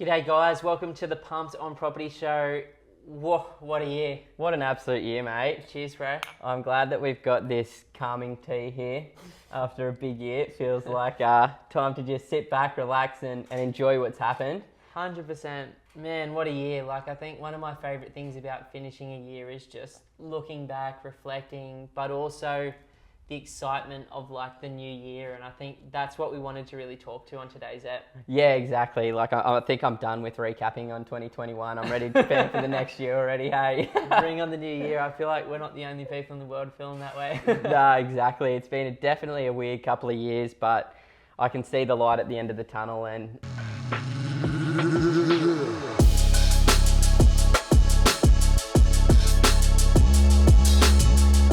G'day guys, welcome to the Pumped on Property Show. Whoa, what a year. What an absolute year, mate. Cheers, bro. I'm glad that we've got this calming tea here after a big year. It feels like time to just sit back, relax and enjoy what's happened. 100%. Man, what a year. I think one of my favourite things about finishing a year is just looking back, reflecting, but also the excitement of the new year. And I think that's what we wanted to really talk to on today's ep. Yeah, exactly. I think I'm done with recapping on 2021. I'm ready to prepare for the next year already, hey? Bring on the new year. I feel like we're not the only people in the world feeling that way. Nah, exactly. It's been definitely a weird couple of years, but I can see the light at the end of the tunnel and...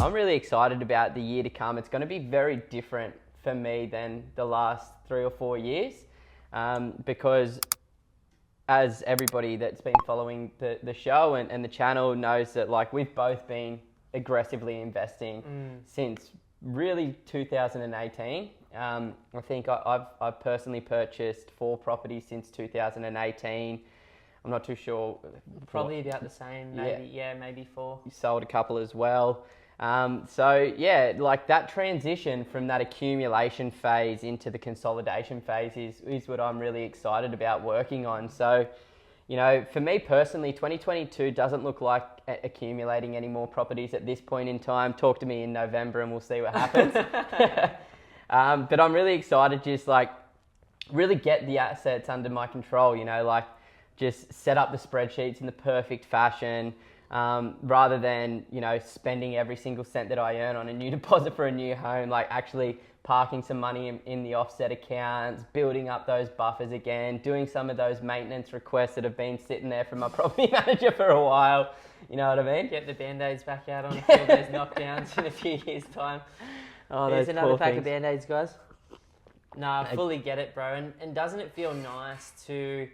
I'm really excited about the year to come. It's going to be very different for me than the last 3 or 4 years because as everybody that's been following the show and the channel knows that we've both been aggressively investing since really 2018. I think I've personally purchased 4 properties since 2018. I'm not too sure. Probably about the same, maybe, maybe 4. You sold a couple as well. That transition from that accumulation phase into the consolidation phase is what I'm really excited about working on. So, for me personally, 2022 doesn't look like accumulating any more properties at this point in time. Talk to me in November and we'll see what happens. But I'm really excited just really get the assets under my control, just set up the spreadsheets in the perfect fashion. Rather than, spending every single cent that I earn on a new deposit for a new home, actually parking some money in the offset accounts, building up those buffers again, doing some of those maintenance requests that have been sitting there from my property manager for a while. You know what I mean? Get the Band-Aids back out on a few of those knockdowns in a few years' time. Oh, there's another pack things. of Band-Aids, guys. No, I fully get it, bro. And doesn't it feel nice to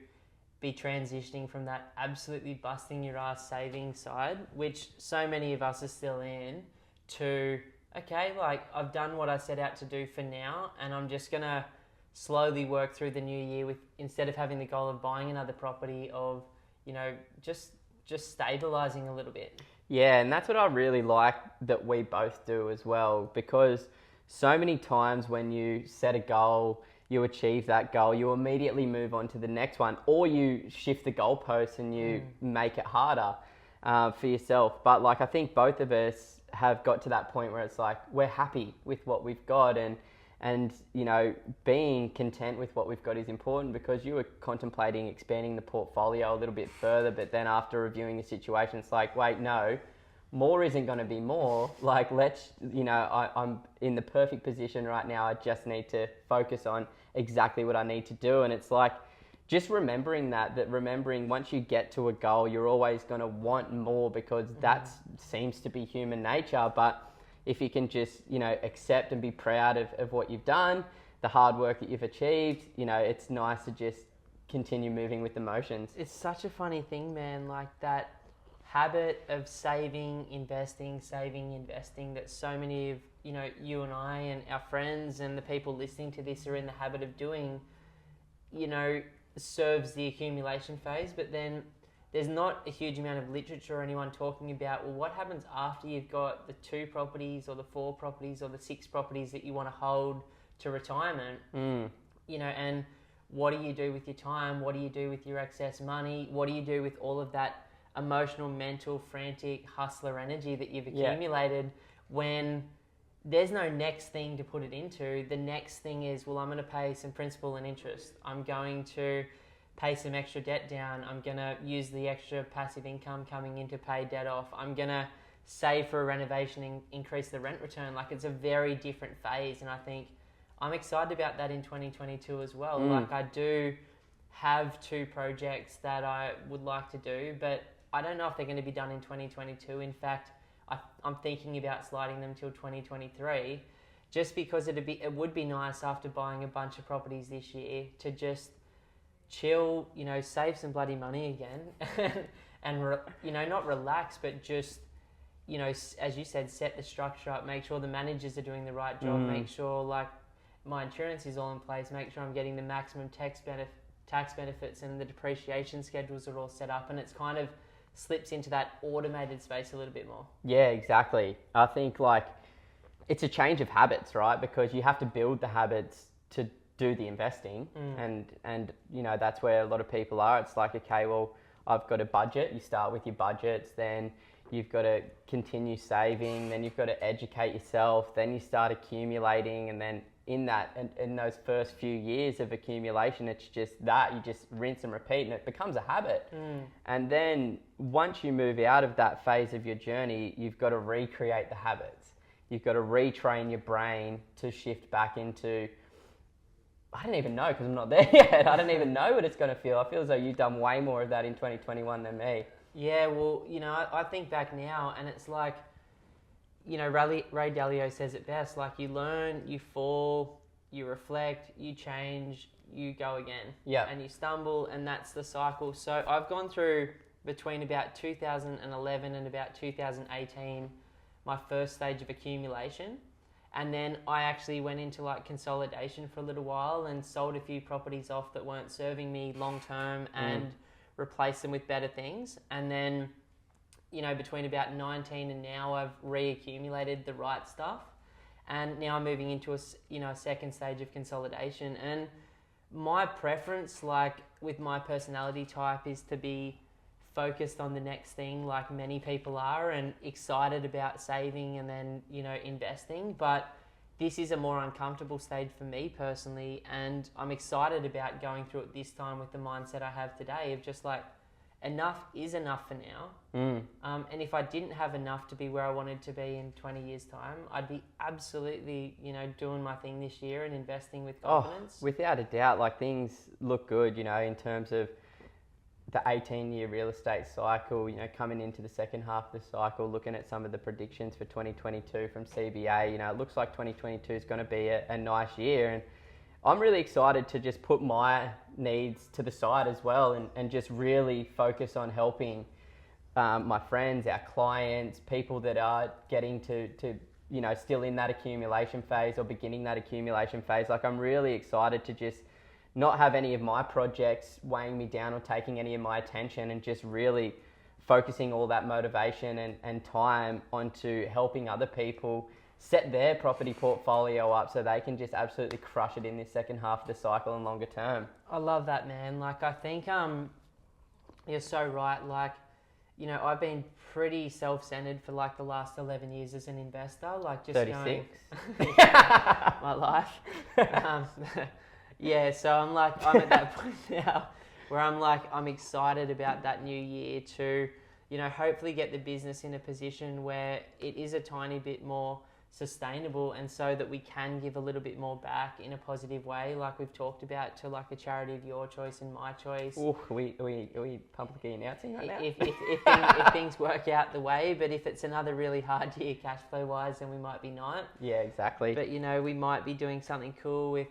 be transitioning from that absolutely busting your ass saving side, which so many of us are still in, to, okay, I've done what I set out to do for now, and I'm just going to slowly work through the new year with, instead of having the goal of buying another property, of, just stabilizing a little bit. Yeah, and that's what I really like that we both do as well, because so many times when you set a goal, you achieve that goal, you immediately move on to the next one, or you shift the goalposts and you make it harder for yourself. But I think both of us have got to that point where it's we're happy with what we've got, and being content with what we've got is important, because you were contemplating expanding the portfolio a little bit further, but then after reviewing the situation, it's wait, no, more isn't going to be more. I'm in the perfect position right now. I just need to focus on exactly what I need to do. And it's just remembering remembering once you get to a goal, you're always going to want more, because that seems to be human nature. But if you can just, accept and be proud of what you've done, the hard work that you've achieved, it's nice to just continue moving with the motions. It's such a funny thing, man, that habit of saving, investing, that so many of, you and I and our friends and the people listening to this are in the habit of doing, serves the accumulation phase. But then there's not a huge amount of literature or anyone talking about, well, what happens after you've got the 2 properties or the 4 properties or the 6 properties that you want to hold to retirement, and what do you do with your time? What do you do with your excess money? What do you do with all of that emotional, mental, frantic, hustler energy that you've accumulated when there's no next thing to put it into? The next thing is, well, I'm going to pay some principal and interest. I'm going to pay some extra debt down. I'm going to use the extra passive income coming in to pay debt off. I'm going to save for a renovation and increase the rent return. It's a very different phase. And I think I'm excited about that in 2022 as well. I do have 2 projects that I would like to do, but I don't know if they're going to be done in 2022. In fact, I'm thinking about sliding them till 2023, just because it would be nice after buying a bunch of properties this year to just chill, save some bloody money again, and not relax, but just, as you said, set the structure up, make sure the managers are doing the right job, make sure my insurance is all in place, make sure I'm getting the maximum tax benefits and the depreciation schedules are all set up, and it's kind of slips into that automated space a little bit more. Yeah, exactly. I think like it's a change of habits, right? Because you have to build the habits to do the investing, and you know that's where a lot of people are. It's like, okay, well, I've got a budget. You start with your budgets, then you've got to continue saving, then you've got to educate yourself, then you start accumulating, and then in those first few years of accumulation, it's just that you just rinse and repeat, and it becomes a habit. And then once you move out of that phase of your journey, you've got to recreate the habits. You've got to retrain your brain to shift back into, I don't even know because I'm not there yet. I don't even know what it's going to feel. I feel as though you've done way more of that in 2021 than me. Yeah, well, you know, I think back now, and it's like, you know, Ray Dalio says it best, like you learn, you fall, you reflect, you change, you go again. Yeah. And you stumble, and that's the cycle. So I've gone through between about 2011 and about 2018, my first stage of accumulation. And then I actually went into like consolidation for a little while and sold a few properties off that weren't serving me long term and replaced them with better things. And then, you know, between about 19 and now, I've reaccumulated the right stuff, and now I'm moving into a second stage of consolidation. And my preference, like with my personality type, is to be focused on the next thing, like many people are, and excited about saving and then, you know, investing. But this is a more uncomfortable stage for me personally, and I'm excited about going through it this time with the mindset I have today of just like, enough is enough for now. And if I didn't have enough to be where I wanted to be in 20 years' time, I'd be absolutely, you know, doing my thing this year and investing with confidence. Without a doubt, like things look good, you know, in terms of the 18-year real estate cycle, you know, coming into the second half of the cycle, looking at some of the predictions for 2022 from CBA, you know, it looks like 2022 is going to be a nice year. And I'm really excited to just put my needs to the side as well and just really focus on helping my friends, our clients, people that are getting to you know, still in that accumulation phase or beginning that accumulation phase. Like, I'm really excited to just not have any of my projects weighing me down or taking any of my attention, and just really focusing all that motivation and time onto helping other people set their property portfolio up so they can just absolutely crush it in this second half of the cycle and longer term. I love that, man. Like, I think you're so right. Like, you know, I've been pretty self-centered for like the last 11 years as an investor. Like, just 36. My life. Yeah, so I'm at that point now where I'm excited about that new year to, you know, hopefully get the business in a position where it is a tiny bit more sustainable, and so that we can give a little bit more back in a positive way, like we've talked about, to like a charity of your choice and my choice. Ooh, are we publicly announcing right now? If things work out the way, but if it's another really hard year cash flow wise, then we might be not. Yeah, exactly. But, you know, we might be doing something cool with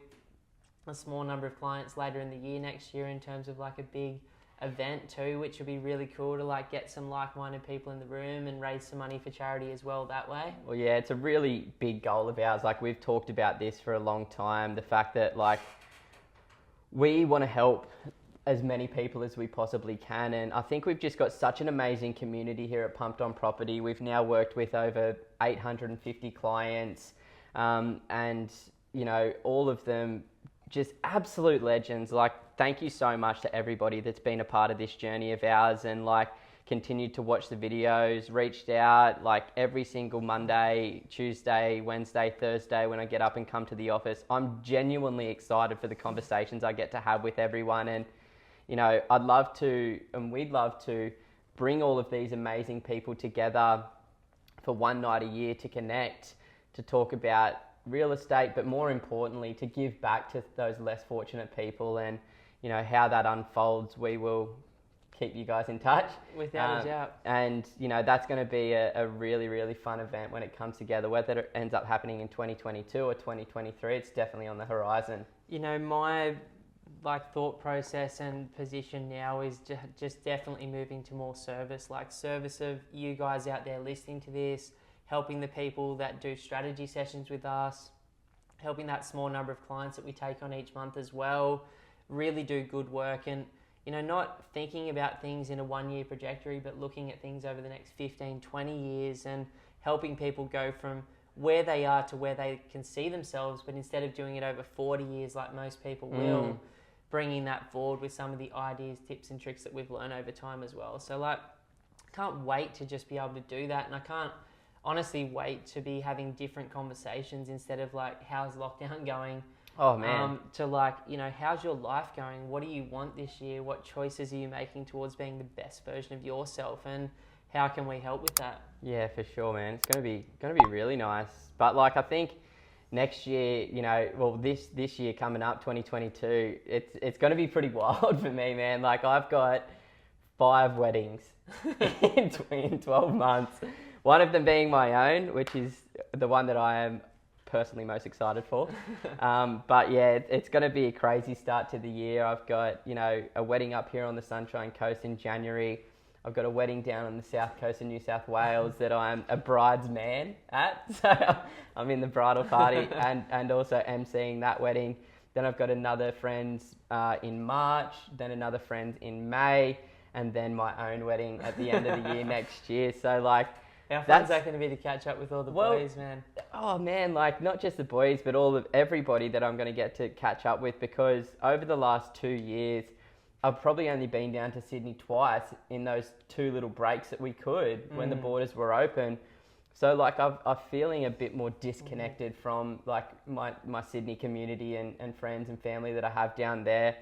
a small number of clients later in the year next year in terms of like a big event too, which would be really cool to like get some like-minded people in the room and raise some money for charity as well that way. Well, yeah, it's a really big goal of ours. Like, we've talked about this for a long time, the fact that like we want to help as many people as we possibly can, and I think we've just got such an amazing community here at Pumped On Property. We've now worked with over 850 clients, and you know, all of them just absolute legends. Like, thank you so much to everybody that's been a part of this journey of ours and like continued to watch the videos, reached out like every single Monday, Tuesday, Wednesday, Thursday when I get up and come to the office. I'm genuinely excited for the conversations I get to have with everyone, and you know, I'd love to, and we'd love to bring all of these amazing people together for one night a year to connect, to talk about real estate, but more importantly, to give back to those less fortunate people. And, you know, how that unfolds, we will keep you guys in touch. Without a doubt. And, you know, that's going to be a really, really fun event when it comes together. Whether it ends up happening in 2022 or 2023, it's definitely on the horizon. You know, my like thought process and position now is just definitely moving to more service of you guys out there listening to this, helping the people that do strategy sessions with us, helping that small number of clients that we take on each month as well, really do good work and, you know, not thinking about things in a 1 year trajectory, but looking at things over the next 15, 20 years and helping people go from where they are to where they can see themselves, but instead of doing it over 40 years like most people will, bringing that forward with some of the ideas, tips and tricks that we've learned over time as well. So like, can't wait to just be able to do that, and I can't honestly wait to be having different conversations instead of like, how's lockdown going? Oh man. To like, you know, how's your life going? What do you want this year? What choices are you making towards being the best version of yourself? And how can we help with that? Yeah, for sure, man. It's gonna be really nice. But like, I think next year, you know, well, this year coming up, 2022, it's gonna be pretty wild for me, man. Like, I've got 5 weddings in 12 months. One of them being my own, which is the one that I am personally most excited for. But yeah, it's going to be a crazy start to the year. I've got, you know, a wedding up here on the Sunshine Coast in January. I've got a wedding down on the south coast of New South Wales that I'm a bridesman at. So I'm in the bridal party and also emceeing that wedding. Then I've got another friend's in March, then another friend in May, and then my own wedding at the end of the year next year. So like, how fun's that going to be to catch up with all the boys, man? Oh man, like not just the boys, but everybody that I'm going to get to catch up with, because over the last 2 years, I've probably only been down to Sydney twice in those 2 little breaks that we could when the borders were open. So like I'm feeling a bit more disconnected from like my Sydney community and friends and family that I have down there.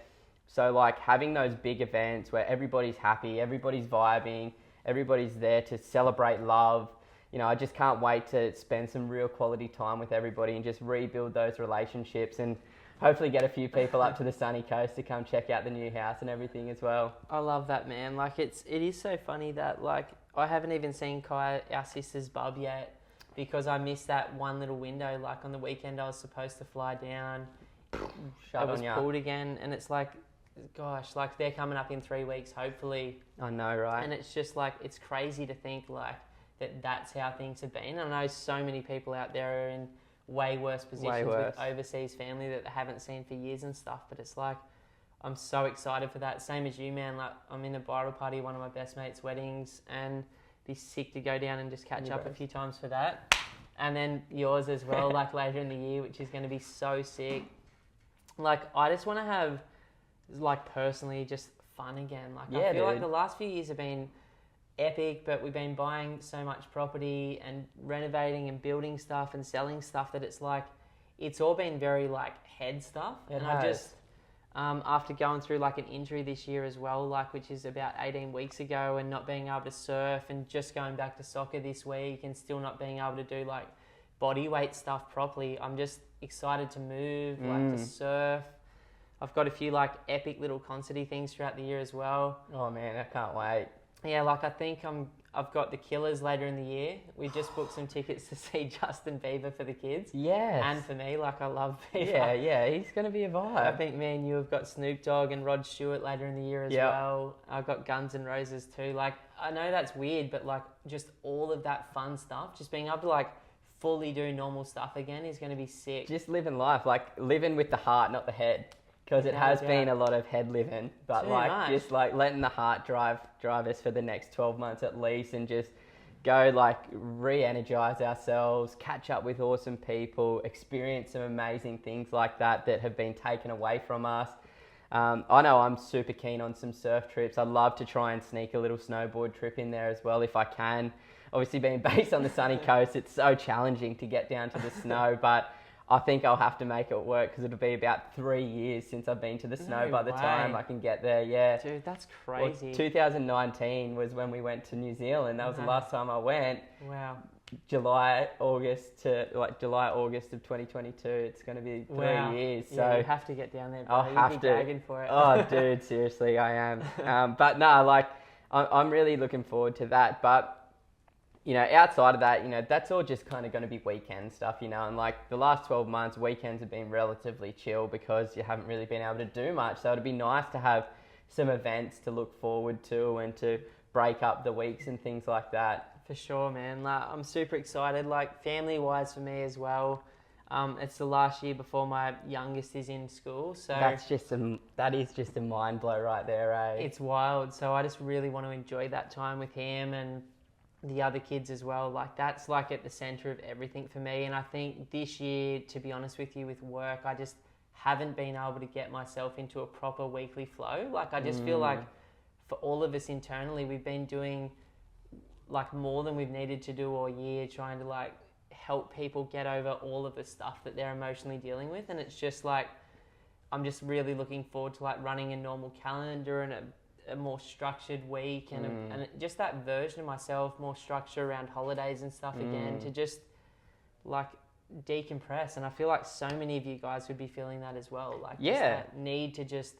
So like having those big events where everybody's happy, everybody's vibing, everybody's there to celebrate love. You know, I just can't wait to spend some real quality time with everybody and just rebuild those relationships and hopefully get a few people up to the sunny coast to come check out the new house and everything as well. I love that, man. Like it is so funny that like I haven't even seen Kai, our sister's bub yet, because I missed that one little window. Like on the weekend I was supposed to fly down. Shut it was on ya. pulled again, and it's like, gosh, like they're coming up in 3 weeks, hopefully. I know, right? And it's just like, it's crazy to think like that's how things have been. I know so many people out there are in way worse positions with overseas family that they haven't seen for years and stuff. But it's like, I'm so excited for that. Same as you, man. Like I'm in a bridal party, one of my best mates' weddings, and be sick to go down and just catch up a few times for that. And then yours as well, like later in the year, which is going to be so sick. Like I just want to have, like personally, just fun again. Like I feel like the last few years have been epic, but we've been buying so much property and renovating and building stuff and selling stuff that it's like, it's all been very like head stuff. I just, after going through like an injury this year as well, like which is about 18 weeks ago, and not being able to surf and just going back to soccer this week and still not being able to do like body weight stuff properly, I'm just excited to move, like to surf. I've got a few like epic little concerty things throughout the year as well. Oh man, I can't wait. Yeah, like I think I've got the Killers later in the year. We just booked some tickets to see Justin Bieber for the kids. Yes. And for me, like I love Yeah, Bieber. he's going to be a vibe. I think me and you have got Snoop Dogg and Rod Stewart later in the year as well. I've got Guns N' Roses too. Like, I know that's weird, but like just all of that fun stuff, just being able to like fully do normal stuff again is going to be sick. Just living life, like living with the heart, not the head. Because it has been a lot of head living, but just like letting the heart drive us for the next 12 months at least, and just go like re-energize ourselves, catch up with awesome people, experience some amazing things like that have been taken away from us. I know I'm super keen on some surf trips. I'd love to try and sneak a little snowboard trip in there as well if I can. Obviously being based on the sunny coast, it's so challenging to get down to the snow, but I think I'll have to make it work because it'll be about 3 years since I've been to the snow by the time I can get there. Yeah. Dude, that's crazy. Well, 2019 was when we went to New Zealand. That was the last time I went. Wow. July, August of 2022. It's going to be 3 years. So yeah, you have to get down there, bro. I'll have to. Begging for it. Oh, dude, seriously, I am. But no, like I'm really looking forward to that. But you know, outside of that, you know, that's all just kind of going to be weekend stuff, you know, and like the last 12 months, weekends have been relatively chill because you haven't really been able to do much. So it'd be nice to have some events to look forward to and to break up the weeks and things like that. For sure, man. Like, I'm super excited, like family-wise for me as well. It's the last year before my youngest is in school, so that is just a mind blow right there, eh? it's wild. So I just really want to enjoy that time with him and the other kids as well. Like that's like at the center of everything for me. And I think this year, to be honest with you, with work, I just haven't been able to get myself into a proper weekly flow. Like I just feel like for all of us internally, we've been doing like more than we've needed to do all year, trying to like help people get over all of the stuff that they're emotionally dealing with. And it's just like, I'm just really looking forward to like running a normal calendar and a more structured week and just that version of myself, more structure around holidays and stuff again, to just like decompress. And I feel like so many of you guys would be feeling that as well. Like just that need to just,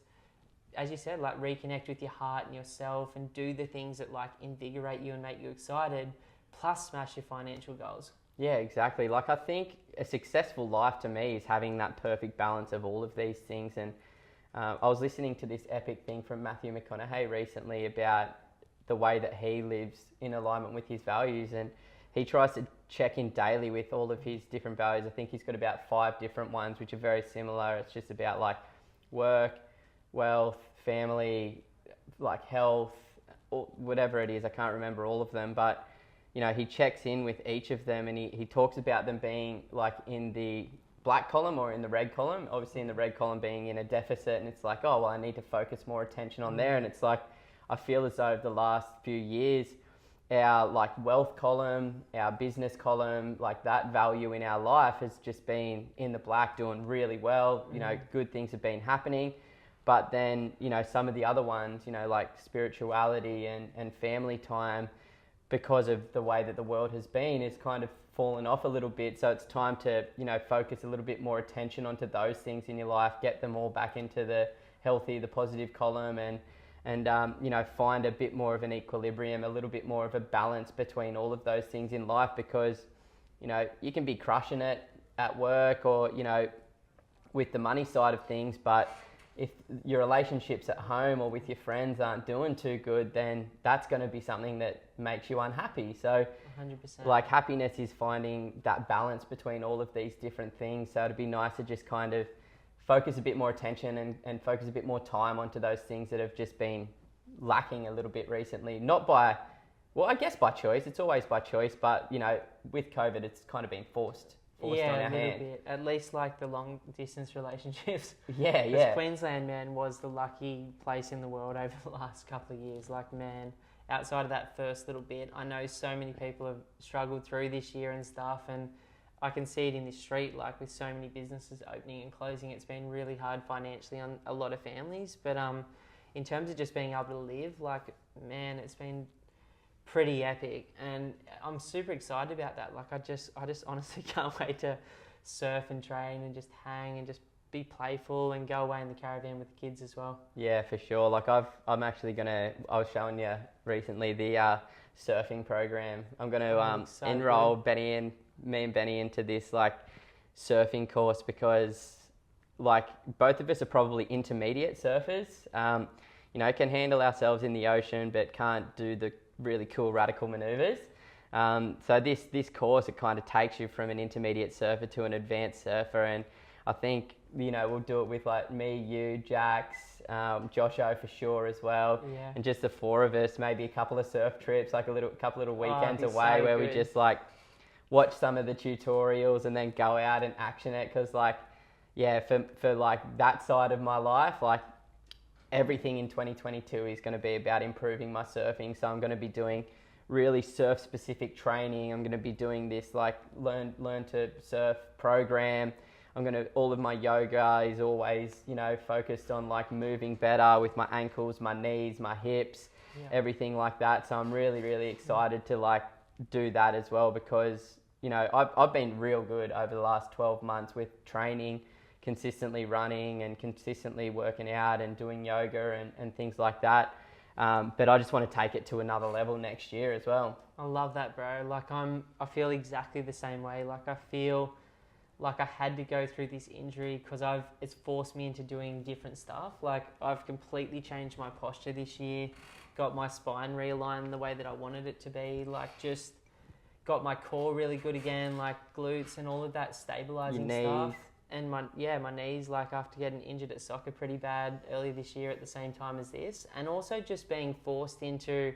as you said, like reconnect with your heart and yourself and do the things that like invigorate you and make you excited, plus smash your financial goals. Yeah, exactly. Like I think a successful life to me is having that perfect balance of all of these things. And I was listening to this epic thing from Matthew McConaughey recently about the way that he lives in alignment with his values, and he tries to check in daily with all of his different values. I think he's got about 5 different ones which are very similar. It's just about like work, wealth, family, like health, or whatever it is. I can't remember all of them, but you know, he checks in with each of them, and he talks about them being like in the black column or in the red column. Obviously in the red column being in a deficit, and it's like, oh, well, I need to focus more attention on there. And it's like, I feel as though over the last few years, our like wealth column, our business column, like that value in our life has just been in the black, doing really well. You know, good things have been happening. But then, you know, some of the other ones, you know, like spirituality and family time, because of the way that the world has been, is kind of fallen off a little bit. So it's time to, you know, focus a little bit more attention onto those things in your life, get them all back into the healthy, the positive column, and you know, find a bit more of an equilibrium, a little bit more of a balance between all of those things in life. Because, you know, you can be crushing it at work or, you know, with the money side of things, but if your relationships at home or with your friends aren't doing too good, then that's going to be something that makes you unhappy. So 100%. like happiness is finding that balance between all of these different things. So it'd be nice to just kind of focus a bit more attention and focus a bit more time onto those things that have just been lacking a little bit recently. Not by, well, I guess by choice. It's always by choice, but you know, with COVID, it's kind of been forced on our hand. A little bit. At least like the long distance relationships. Yeah. Because Queensland, man, was the lucky place in the world over the last couple of years. Like, man, outside of that first little bit, I know so many people have struggled through this year and stuff, and I can see it in this street, like with so many businesses opening and closing. It's been really hard financially on a lot of families, but in terms of just being able to live, like, man, it's been pretty epic, and I'm super excited about that. Like I just honestly can't wait to surf and train and just hang and just be playful and go away in the caravan with the kids as well. Yeah, for sure. Like I was showing you recently the surfing program. I'm gonna enroll me and Benny into this like surfing course, because like both of us are probably intermediate surfers. You know, can handle ourselves in the ocean, but can't do the really cool radical maneuvers. So this course, it kind of takes you from an intermediate surfer to an advanced surfer, and I think, you know, we'll do it with like me, you, Jax, Josho for sure as well, and just the 4 of us, maybe a couple of surf trips, like a couple little weekends away where we just like watch some of the tutorials and then go out and action it. Because like, yeah, for like that side of my life, like everything in 2022 is going to be about improving my surfing. So I'm going to be doing really surf specific training. I'm going to be doing this like learn to surf program. All of my yoga is always, you know, focused on like moving better with my ankles, my knees, my hips, everything like that. So I'm really, really excited to like do that as well, because, you know, I've been real good over the last 12 months with training, consistently running and consistently working out and doing yoga and things like that. But I just want to take it to another level next year as well. I love that, bro. Like I feel exactly the same way. Like I feel like I had to go through this injury because it's forced me into doing different stuff. Like I've completely changed my posture this year, got my spine realigned the way that I wanted it to be. Like just, got my core really good again, like glutes and all of that stabilizing Your stuff. knees. And my knees, like after getting injured at soccer pretty bad earlier this year at the same time as this, and also just being forced into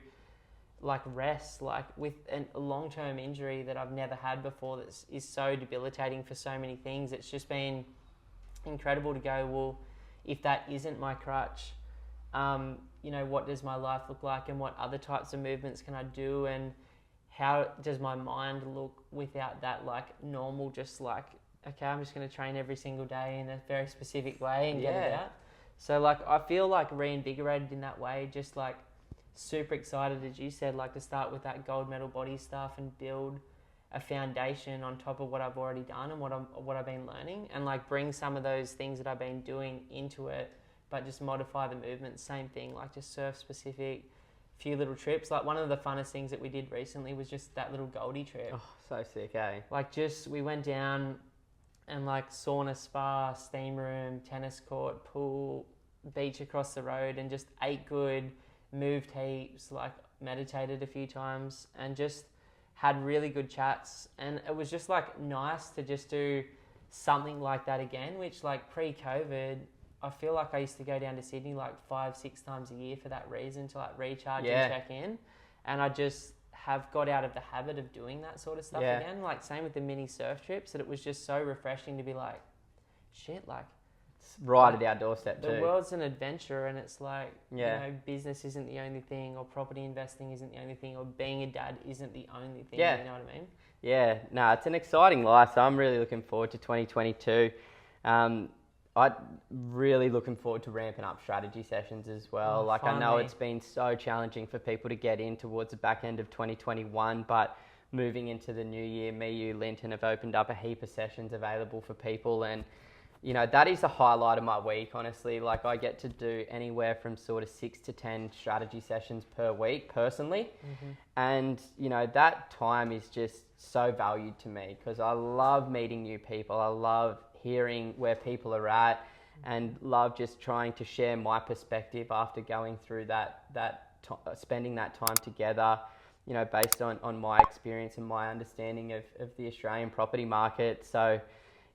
like rest, like with a long-term injury that I've never had before that is so debilitating for so many things. It's just been incredible to go, well, if that isn't my crutch, what does my life look like, and what other types of movements can I do, and how does my mind look without that like normal, just like, okay, I'm just going to train every single day in a very specific way and get it out. So like I feel like reinvigorated in that way, just like super excited, as you said, like to start with that gold medal body stuff and build a foundation on top of what I've already done and what I've been learning, and like bring some of those things that I've been doing into it, but just modify the movements. Same thing, like just surf specific, few little trips. Like one of the funnest things that we did recently was just that little Goldie trip. Oh, so sick, eh? Like just we went down and like sauna, spa, steam room, tennis court, pool, beach across the road, and just ate good, moved heaps, like meditated a few times, and just had really good chats. And it was just like nice to just do something like that again, which like pre-COVID, I feel like I used to go down to Sydney like 5-6 times a year for that reason, to like recharge and check in. And I just have got out of the habit of doing that sort of stuff again. Like same with the mini surf trips, that it was just so refreshing to be like, shit, like It's right at our doorstep too. the world's an adventure, and it's like, business isn't the only thing, or property investing isn't the only thing, or being a dad isn't the only thing. Yeah. You know what I mean? Yeah, no, it's an exciting life. So I'm really looking forward to 2022. I'm really looking forward to ramping up strategy sessions as well. I know it's been so challenging for people to get in towards the back end of 2021, but moving into the new year, me, you, Linton have opened up a heap of sessions available for people, and that is the highlight of my week, honestly. Like I get to do anywhere from sort of 6 to 10 strategy sessions per week personally. Mm-hmm. And, that time is just so valued to me because I love meeting new people. I love hearing where people are at, and love just trying to share my perspective after going through spending that time together, based on my experience and my understanding of the Australian property market. So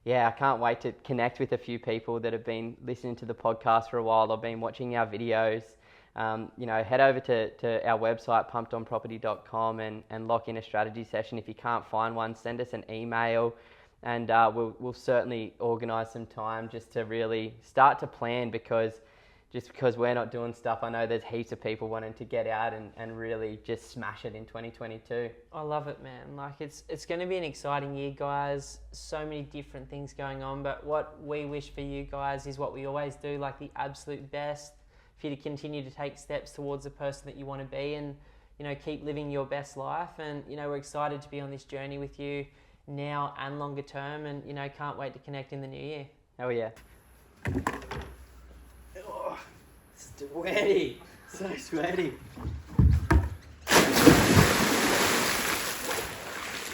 yeah, I can't wait to connect with a few people that have been listening to the podcast for a while. I've been watching our videos. Head over to our website, pumpedonproperty.com, and lock in a strategy session. If you can't find one, send us an email, and we'll certainly organise some time just to really start to plan, because we're not doing stuff, I know there's heaps of people wanting to get out and really just smash it in 2022. I love it, man. Like it's going to be an exciting year, guys. So many different things going on, but what we wish for you guys is what we always do, like the absolute best for you to continue to take steps towards the person that you want to be, and keep living your best life. And we're excited to be on this journey with you now and longer term, and can't wait to connect in the new year. Oh yeah. Oh, sweaty, so sweaty.